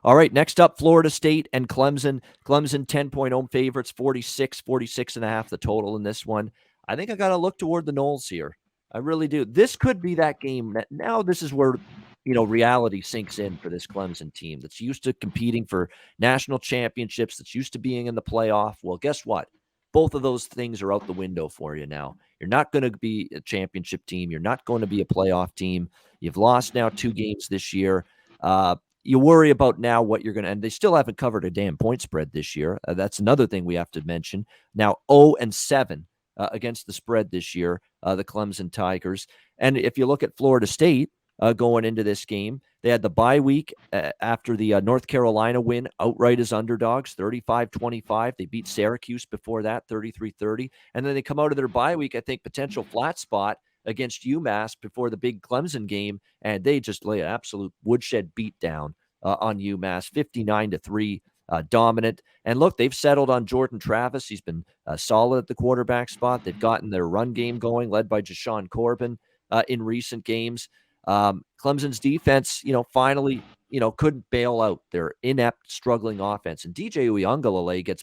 All right, next up, Florida State and Clemson. Clemson 10-point home favorites, 46 and a half the total in this one. I think I got to look toward the Noles here. I really do. This could be that game. Now this is where, reality sinks in for this Clemson team that's used to competing for national championships, that's used to being in the playoff. Well, guess what? Both of those things are out the window for you now. You're not going to be a championship team. You're not going to be a playoff team. You've lost now 2 games this year. You worry about now what you're going to, and they still haven't covered a damn point spread this year. That's another thing we have to mention. Now 0-7 against the spread this year, the Clemson Tigers. And if you look at Florida State going into this game, they had the bye week after the North Carolina win outright as underdogs, 35-25. They beat Syracuse before that, 33-30. And then they come out of their bye week, I think, potential flat spot against UMass before the big Clemson game, and they just lay an absolute woodshed beat down on UMass, 59-3, dominant. And look, they've settled on Jordan Travis. He's been solid at the quarterback spot. They've gotten their run game going, led by Jashawn Corbin in recent games. Clemson's defense, finally, couldn't bail out their inept, struggling offense. And DJ Uiagalelei gets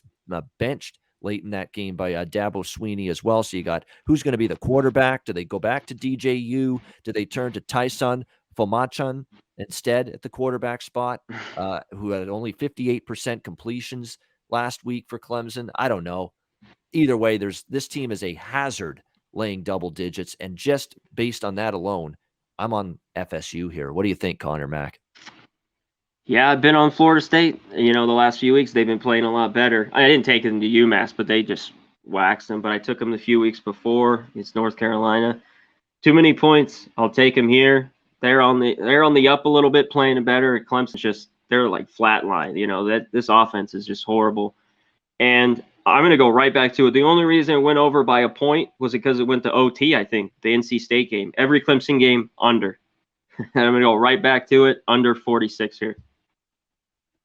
benched late in that game by Dabo Sweeney as well. So you got who's going to be the quarterback? Do they go back to DJU? Do they turn to Tyson Fomachan instead at the quarterback spot, who had only 58% completions last week for Clemson? I don't know. Either way, this team is a hazard laying double digits. And just based on that alone, I'm on FSU here. What do you think, Conor Mack? Yeah, I've been on Florida State. The last few weeks they've been playing a lot better. I didn't take them to UMass, but they just waxed them. But I took them the few weeks before. It's North Carolina. Too many points. I'll take them here. They're on the up a little bit, playing better. Clemson's they're like flatline. That this offense is just horrible. And I'm going to go right back to it. The only reason it went over by a point was because it went to OT, I think, the NC State game. Every Clemson game, under. And I'm going to go right back to it, under 46 here.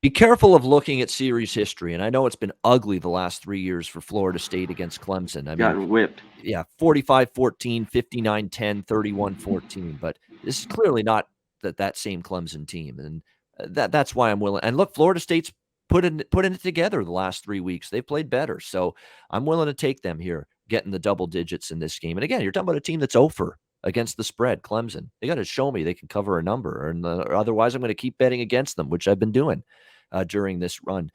Be careful of looking at series history, and I know it's been ugly the last 3 years for Florida State against Clemson. Gotten whipped. Yeah, 45-14, 59-10, 31-14, but this is clearly not that same Clemson team, and that's why I'm willing. And look, Florida State's putting it together the last 3 weeks. They've played better, so I'm willing to take them here, getting the double digits in this game. And again, you're talking about a team that's over against the spread, Clemson. They got to show me they can cover a number, or otherwise I'm going to keep betting against them, which I've been doing during this run.